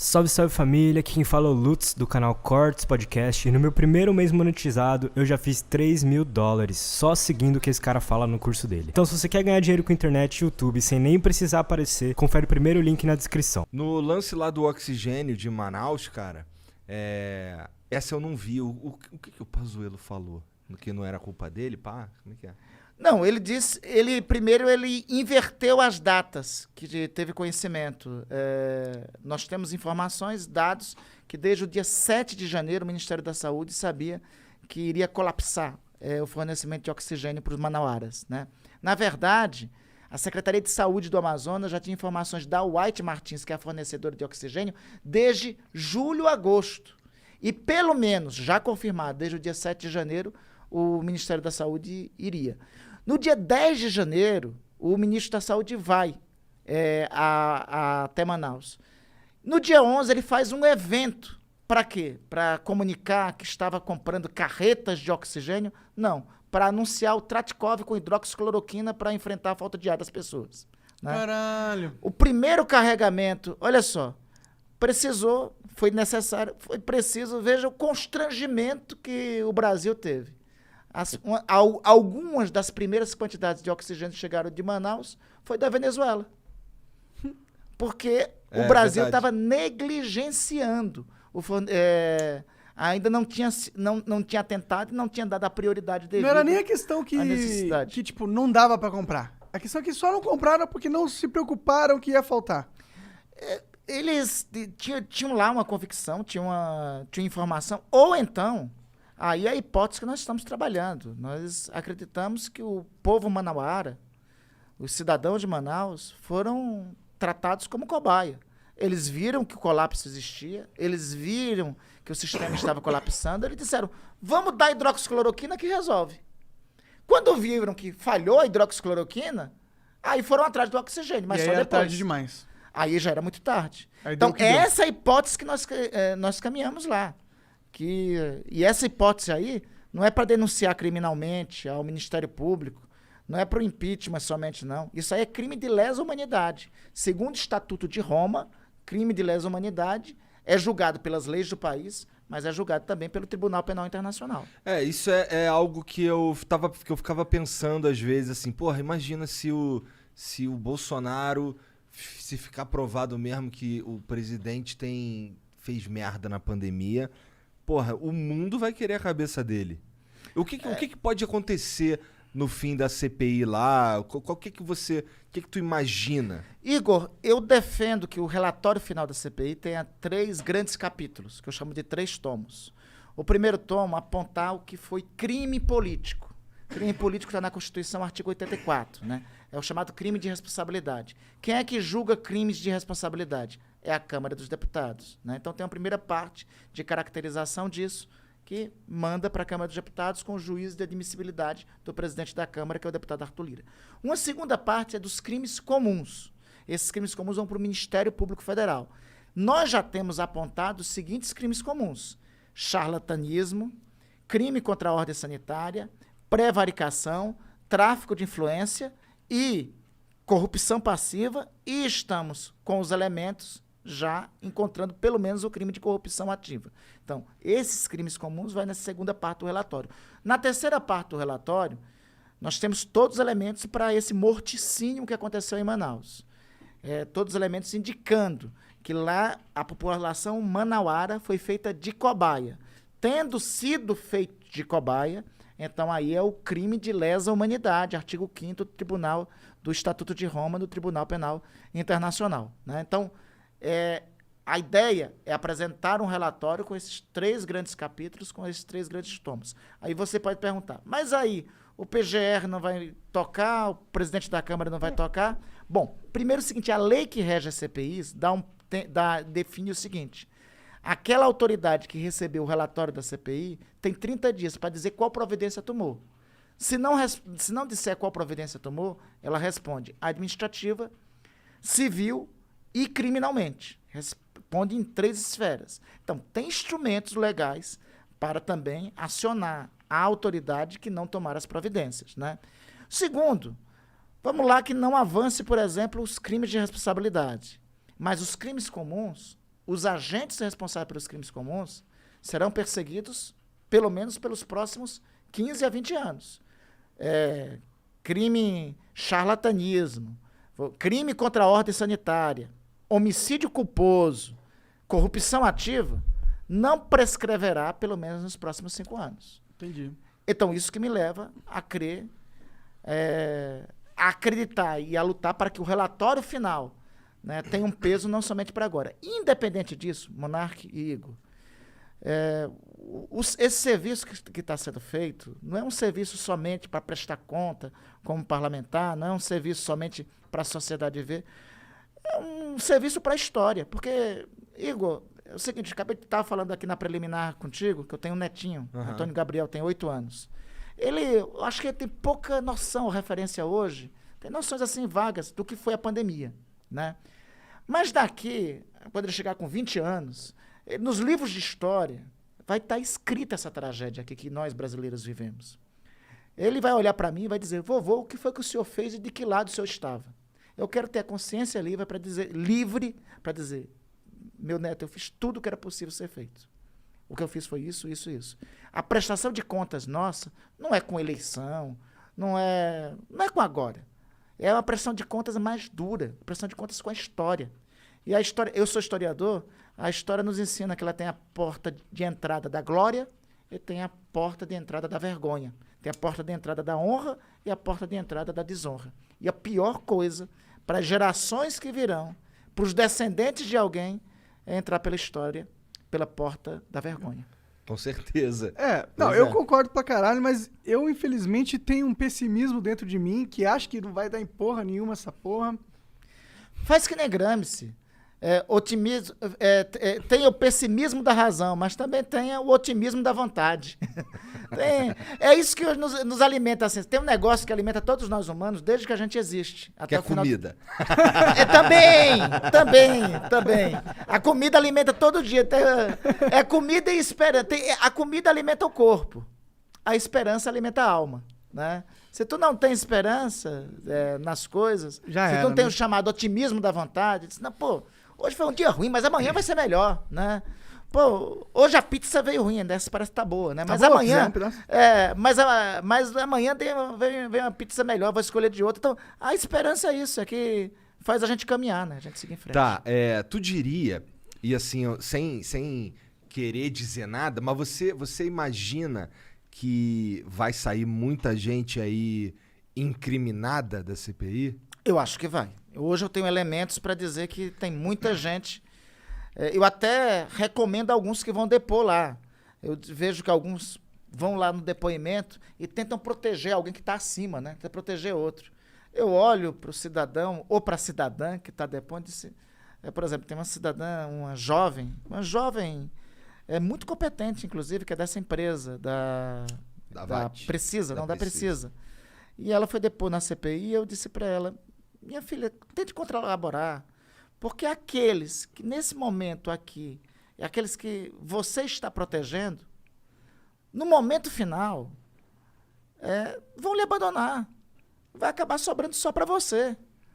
Salve, salve família, aqui quem fala é o Lutz do canal Cortes Podcast e no meu primeiro mês monetizado eu já fiz $3.000 só seguindo o que esse cara fala no curso dele. Então se você quer ganhar dinheiro com internet e YouTube sem nem precisar aparecer, confere o primeiro link na descrição. No lance lá do oxigênio de Manaus, cara, essa eu não vi. O que o Pazuello falou? Que não era culpa dele, pá? Como é que é? Não, ele disse, primeiro ele inverteu as datas que teve conhecimento. Nós temos informações, dados, que desde o dia 7 de janeiro o Ministério da Saúde sabia que iria colapsar o fornecimento de oxigênio para os manauaras, né? Na verdade, a Secretaria de Saúde do Amazonas já tinha informações da White Martins, que é a fornecedora de oxigênio, desde julho a agosto. E pelo menos, já confirmado, desde o dia 7 de janeiro, o Ministério da Saúde iria. No dia 10 de janeiro, o ministro da Saúde vai até Manaus. No dia 11, ele faz um evento. Para quê? Para comunicar que estava comprando carretas de oxigênio? Não, para anunciar o Tratkov com hidroxicloroquina para enfrentar a falta de ar das pessoas, né? Caralho. O primeiro carregamento, olha só, foi necessário, foi preciso, veja o constrangimento que o Brasil teve. Algumas das primeiras quantidades de oxigênio que chegaram de Manaus foi da Venezuela. Porque o Brasil estava negligenciando. Ainda não tinha atentado e não tinha dado a prioridade devida. Não era nem a questão que tipo, não dava pra comprar. A questão é que só não compraram porque não se preocuparam que ia faltar. Eles tinham lá uma convicção, tinham informação, ou então... Aí é a hipótese que nós estamos trabalhando. Nós acreditamos que o povo manauara, os cidadãos de Manaus, foram tratados como cobaia. Eles viram que o colapso existia, eles viram que o sistema estava colapsando, eles disseram, vamos dar hidroxicloroquina que resolve. Quando viram que falhou a hidroxicloroquina, aí foram atrás do oxigênio, mas e só aí depois. era tarde demais. Aí já era muito tarde. Aí então, essa é a hipótese que nós caminhamos lá. E essa hipótese aí não é para denunciar criminalmente ao Ministério Público, não é para o impeachment somente, não. Isso aí é crime de lesa humanidade. Segundo o Estatuto de Roma, crime de lesa humanidade é julgado pelas leis do país, mas é julgado também pelo Tribunal Penal Internacional. Isso é algo que eu ficava pensando às vezes, assim, porra, imagina se o Bolsonaro, se ficar provado mesmo que o presidente fez merda na pandemia... Porra, o mundo vai querer a cabeça dele. O que pode acontecer no fim da CPI lá? O que tu imagina? Igor, eu defendo que o relatório final da CPI tenha 3 grandes capítulos, que eu chamo de 3 tomos. O primeiro tomo apontar o que foi crime político. Crime político está na Constituição, artigo 84, né? É o chamado crime de responsabilidade. Quem é que julga crimes de responsabilidade? É a Câmara dos Deputados, né? Então tem uma primeira parte de caracterização disso, que manda para a Câmara dos Deputados com o juízo de admissibilidade do presidente da Câmara, que é o deputado Arthur Lira. Uma segunda parte é dos crimes comuns. Esses crimes comuns vão para o Ministério Público Federal. Nós já temos apontado os seguintes crimes comuns: charlatanismo, crime contra a ordem sanitária, prevaricação, tráfico de influência e corrupção passiva, e estamos com os elementos já encontrando pelo menos o crime de corrupção ativa. Então, esses crimes comuns vai nessa segunda parte do relatório. Na terceira parte do relatório, nós temos todos os elementos para esse morticínio que aconteceu em Manaus. Todos os elementos indicando que lá a população manauara foi feita de cobaia. Tendo sido feito de cobaia, então aí é o crime de lesa humanidade, artigo 5º do Estatuto de Roma, do Tribunal Penal Internacional, né? Então, a ideia é apresentar um relatório com esses 3 grandes capítulos, com esses 3 grandes tomos. Aí você pode perguntar, mas aí o PGR não vai tocar, o presidente da Câmara não vai tocar? Bom, primeiro é o seguinte, a lei que rege as CPIs define o seguinte: aquela autoridade que recebeu o relatório da CPI tem 30 dias para dizer qual providência tomou. Se não disser qual providência tomou, ela responde administrativa, civil e criminalmente. Responde em 3 esferas. Então, tem instrumentos legais para também acionar a autoridade que não tomar as providências, né? Segundo, vamos lá que não avance, por exemplo, os crimes de responsabilidade. Mas os crimes comuns, os agentes responsáveis pelos crimes comuns serão perseguidos pelo menos pelos próximos 15 a 20 anos. Crime charlatanismo, crime contra a ordem sanitária, homicídio culposo, corrupção ativa, não prescreverá pelo menos nos próximos 5 anos. Entendi. Então, isso que me leva a crer, a acreditar e a lutar para que o relatório final, né, tenha um peso não somente para agora. Independente disso, Monark e Igor, esse serviço que está sendo feito não é um serviço somente para prestar conta como parlamentar, não é um serviço somente para a sociedade ver, é um serviço para a história. Porque, Igor, é o seguinte, acabei de estar falando aqui na preliminar contigo, que eu tenho um netinho, Antônio Gabriel, tem 8 anos. Eu acho que ele tem pouca noção, referência hoje, tem noções assim vagas do que foi a pandemia, né? Mas daqui, quando ele chegar com 20 anos, nos livros de história, vai estar escrita essa tragédia aqui que nós brasileiros vivemos. Ele vai olhar para mim e vai dizer, vovô, o que foi que o senhor fez e de que lado o senhor estava? Eu quero ter a consciência livre para dizer, meu neto, eu fiz tudo o que era possível ser feito. O que eu fiz foi isso, isso, isso. A prestação de contas nossa não é com eleição, não é com agora. É uma prestação de contas mais dura, prestação de contas com a história. E a história, eu sou historiador, a história nos ensina que ela tem a porta de entrada da glória e tem a porta de entrada da vergonha. Tem a porta de entrada da honra e a porta de entrada da desonra. E a pior coisa para as gerações que virão, para os descendentes de alguém, é entrar pela história, pela porta da vergonha. Com certeza. Eu concordo pra caralho, mas eu, infelizmente, tenho um pessimismo dentro de mim que acho que não vai dar em porra nenhuma essa porra. Faz que nem Gramsci. Tem o pessimismo da razão, mas também tem o otimismo da vontade. É isso que nos alimenta. Assim. Tem um negócio que alimenta todos nós humanos desde que a gente existe. Que é comida. Também. A comida alimenta todo dia. É comida e esperança. A comida alimenta o corpo. A esperança alimenta a alma. Né? Se tu não tem esperança nas coisas, se tu não tem o chamado otimismo da vontade, diz, não, pô, hoje foi um dia ruim, mas amanhã vai ser melhor, né? Pô, hoje a pizza veio ruim, essa parece que tá boa, né? Mas boa, amanhã, mas amanhã vem uma pizza melhor, vou escolher de outra. Então, a esperança é isso, é que faz a gente caminhar, né? A gente seguir em frente. Tá, tu diria, e assim, sem querer dizer nada, mas você imagina que vai sair muita gente aí incriminada da CPI? Eu acho que vai. Hoje eu tenho elementos para dizer que tem muita gente. Eu até recomendo alguns que vão depor lá. Eu vejo que alguns vão lá no depoimento e tentam proteger alguém que está acima, né? Tentam proteger outro. Eu olho para o cidadão ou para a cidadã que está depondo e disse, por exemplo, tem uma cidadã, uma jovem muito competente, inclusive, que é dessa empresa, da Precisa, da Precisa. E ela foi depor na CPI e eu disse para ela, minha filha, tente colaborar, porque aqueles que nesse momento aqui, aqueles que você está protegendo, no momento final, vão lhe abandonar. Vai acabar sobrando só para você.